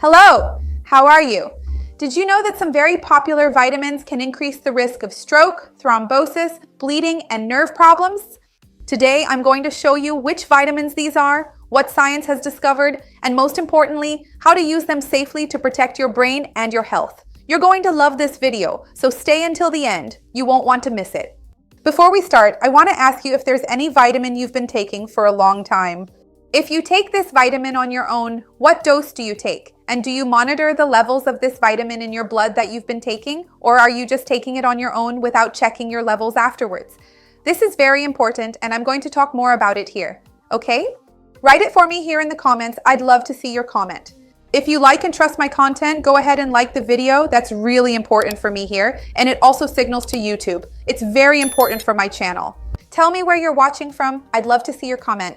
Hello, how are you? Did you know that some very popular vitamins can increase the risk of stroke, thrombosis, bleeding, and nerve problems? Today, I'm going to show you which vitamins these are, what science has discovered, and most importantly, how to use them safely to protect your brain and your health. You're going to love this video, so stay until the end. You won't want to miss it. Before we start, I want to ask you if there's any vitamin you've been taking for a long time. If you take this vitamin on your own, what dose do you take? And do you monitor the levels of this vitamin in your blood that you've been taking? Or are you just taking it on your own without checking your levels afterwards? This is very important, and I'm going to talk more about it here. Okay? Write it for me here in the comments. I'd love to see your comment. If you like and trust my content, go ahead and like the video. That's really important for me here, and it also signals to YouTube. It's very important for my channel. Tell me where you're watching from. I'd love to see your comment.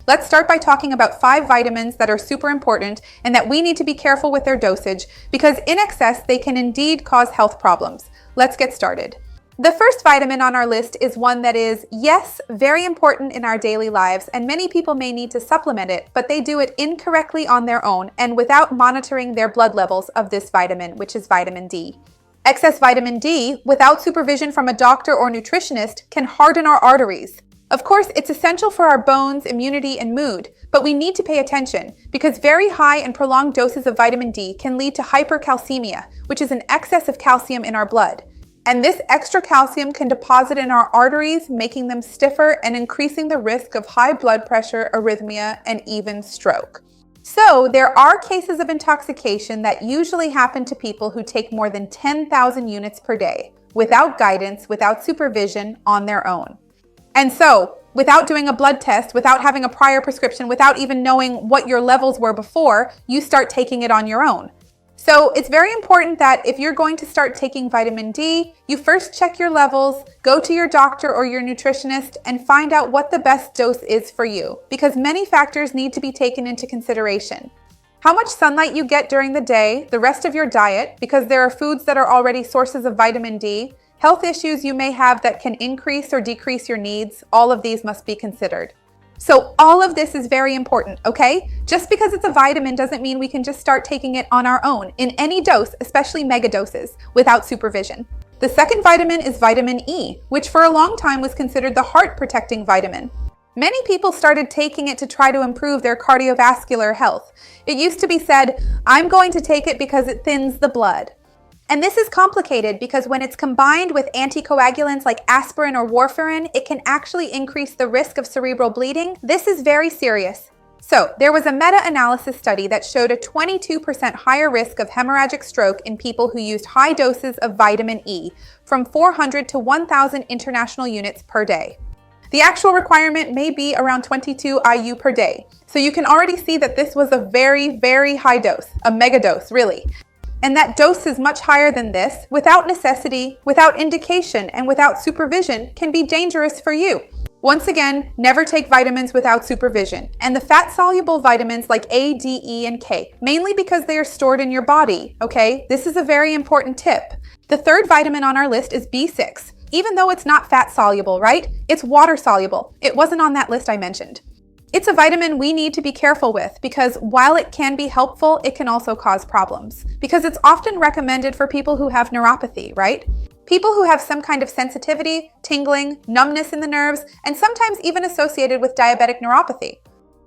Let's start by talking about 5 vitamins that are super important and that we need to be careful with their dosage because in excess, they can indeed cause health problems. Let's get started. The first vitamin on our list is one that is, yes, very important in our daily lives, and many people may need to supplement it, but they do it incorrectly on their own and without monitoring their blood levels of this vitamin, which is vitamin D. Excess vitamin D, without supervision from a doctor or nutritionist, can harden our arteries. Of course, it's essential for our bones, immunity, and mood, but we need to pay attention because very high and prolonged doses of vitamin D can lead to hypercalcemia, which is an excess of calcium in our blood. And this extra calcium can deposit in our arteries, making them stiffer and increasing the risk of high blood pressure, arrhythmia, and even stroke. So, there are cases of intoxication that usually happen to people who take more than 10,000 units per day, without guidance, without supervision, on their own. And so, without doing a blood test, without having a prior prescription, without even knowing what your levels were before, you start taking it on your own. So it's very important that if you're going to start taking vitamin D, you first check your levels, go to your doctor or your nutritionist, and find out what the best dose is for you, because many factors need to be taken into consideration. How much sunlight you get during the day, the rest of your diet, because there are foods that are already sources of vitamin D, health issues you may have that can increase or decrease your needs, all of these must be considered. So all of this is very important, okay? Just because it's a vitamin doesn't mean we can just start taking it on our own, in any dose, especially mega doses, without supervision. The second vitamin is vitamin E, which for a long time was considered the heart-protecting vitamin. Many people started taking it to try to improve their cardiovascular health. It used to be said, I'm going to take it because it thins the blood. And this is complicated because when it's combined with anticoagulants like aspirin or warfarin, it can actually increase the risk of cerebral bleeding. This is very serious. So, there was a meta-analysis study that showed a 22% higher risk of hemorrhagic stroke in people who used high doses of vitamin E, from 400 to 1,000 international units per day. The actual requirement may be around 22 IU per day. So you can already see that this was a very, very high dose, a mega dose, really. And that dose is much higher than this, without necessity, without indication, and without supervision, can be dangerous for you. Once again, never take vitamins without supervision. And the fat-soluble vitamins like A, D, E, and K, mainly because they are stored in your body, okay? This is a very important tip. The third vitamin on our list is B6. Even though it's not fat-soluble, right? It's water-soluble. It wasn't on that list I mentioned. It's a vitamin we need to be careful with because while it can be helpful, it can also cause problems. Because it's often recommended for people who have neuropathy, right? People who have some kind of sensitivity, tingling, numbness in the nerves, and sometimes even associated with diabetic neuropathy.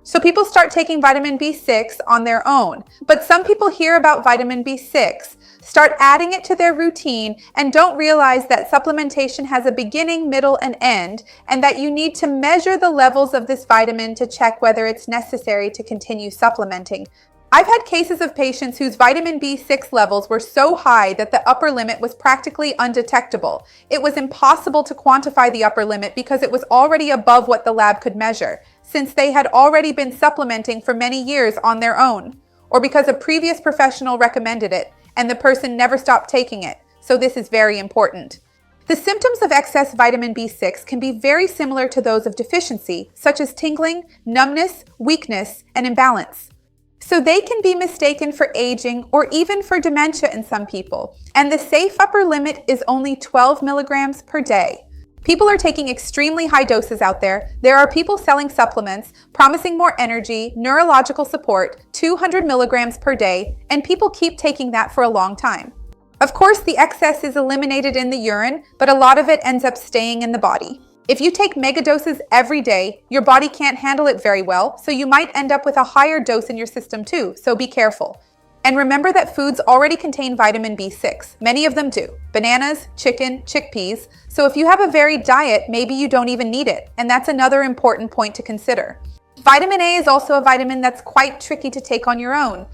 So people start taking vitamin B6 on their own. But some people hear about vitamin B6, start adding it to their routine, and don't realize that supplementation has a beginning, middle, and end, and that you need to measure the levels of this vitamin to check whether it's necessary to continue supplementing. I've had cases of patients whose vitamin B6 levels were so high that the upper limit was practically undetectable. It was impossible to quantify the upper limit because it was already above what the lab could measure, since they had already been supplementing for many years on their own, or because a previous professional recommended it and the person never stopped taking it. So this is very important. The symptoms of excess vitamin B6 can be very similar to those of deficiency, such as tingling, numbness, weakness, and imbalance. So they can be mistaken for aging or even for dementia in some people. And the safe upper limit is only 12 milligrams per day. People are taking extremely high doses out there. There are people selling supplements, promising more energy, neurological support, 200 milligrams per day, and people keep taking that for a long time. Of course, the excess is eliminated in the urine, but a lot of it ends up staying in the body. If you take mega doses every day, your body can't handle it very well, so you might end up with a higher dose in your system too, so be careful. And remember that foods already contain vitamin B6. Many of them do. Bananas, chicken, chickpeas. So if you have a varied diet, maybe you don't even need it. And that's another important point to consider. Vitamin A is also a vitamin that's quite tricky to take on your own.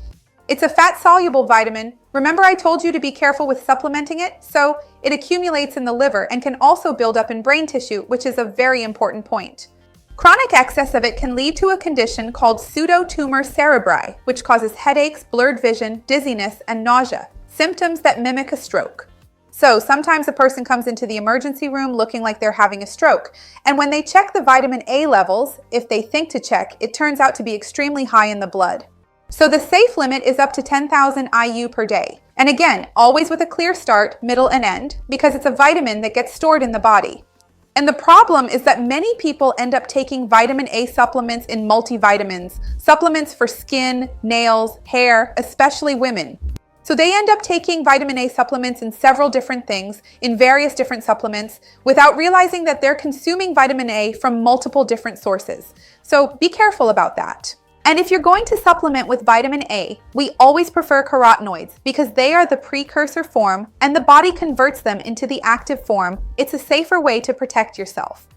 It's a fat-soluble vitamin. Remember I told you to be careful with supplementing it? So it accumulates in the liver and can also build up in brain tissue, which is a very important point. Chronic excess of it can lead to a condition called pseudotumor cerebri, which causes headaches, blurred vision, dizziness, and nausea, symptoms that mimic a stroke. So sometimes a person comes into the emergency room looking like they're having a stroke, and when they check the vitamin A levels, if they think to check, it turns out to be extremely high in the blood. So the safe limit is up to 10,000 IU per day. And again, always with a clear start, middle, and end, because it's a vitamin that gets stored in the body. And the problem is that many people end up taking vitamin A supplements in multivitamins, supplements for skin, nails, hair, especially women. So they end up taking vitamin A supplements in several different things, in various different supplements, without realizing that they're consuming vitamin A from multiple different sources. So be careful about that. And if you're going to supplement with vitamin A, we always prefer carotenoids because they are the precursor form and the body converts them into the active form. It's a safer way to protect yourself.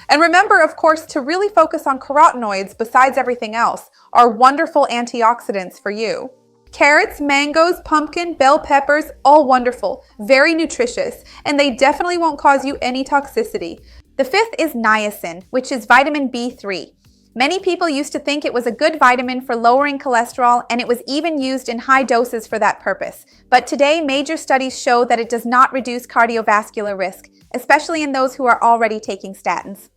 And remember, of course, to really focus on carotenoids besides everything else are wonderful antioxidants for you. Carrots, mangoes, pumpkin, bell peppers, all wonderful, very nutritious, and they definitely won't cause you any toxicity. The fifth is niacin, which is vitamin B3. Many people used to think it was a good vitamin for lowering cholesterol, and it was even used in high doses for that purpose. But today, major studies show that it does not reduce cardiovascular risk, especially in those who are already taking statins.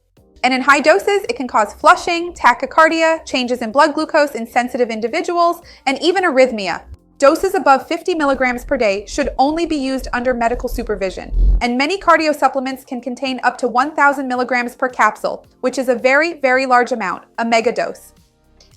And in high doses, it can cause flushing, tachycardia, changes in blood glucose in sensitive individuals, and even arrhythmia. Doses above 50 milligrams per day should only be used under medical supervision, and many cardio supplements can contain up to 1,000 milligrams per capsule, which is a very, very large amount, a mega dose.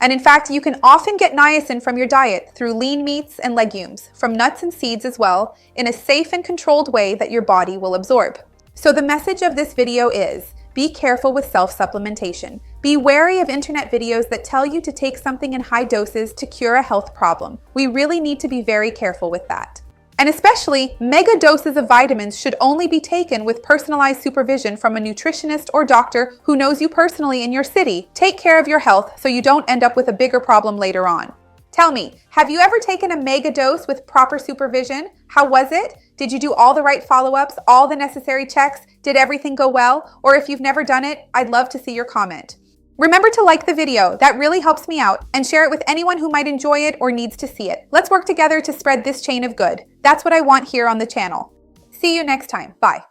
And in fact, you can often get niacin from your diet through lean meats and legumes, from nuts and seeds as well, in a safe and controlled way that your body will absorb. So the message of this video is, be careful with self-supplementation. Be wary of internet videos that tell you to take something in high doses to cure a health problem. We really need to be very careful with that. And especially, mega doses of vitamins should only be taken with personalized supervision from a nutritionist or doctor who knows you personally in your city. Take care of your health so you don't end up with a bigger problem later on. Tell me, have you ever taken a mega dose with proper supervision? How was it? Did you do all the right follow-ups, all the necessary checks? Did everything go well? Or if you've never done it, I'd love to see your comment. Remember to like the video, that really helps me out, and share it with anyone who might enjoy it or needs to see it. Let's work together to spread this chain of good. That's what I want here on the channel. See you next time. Bye.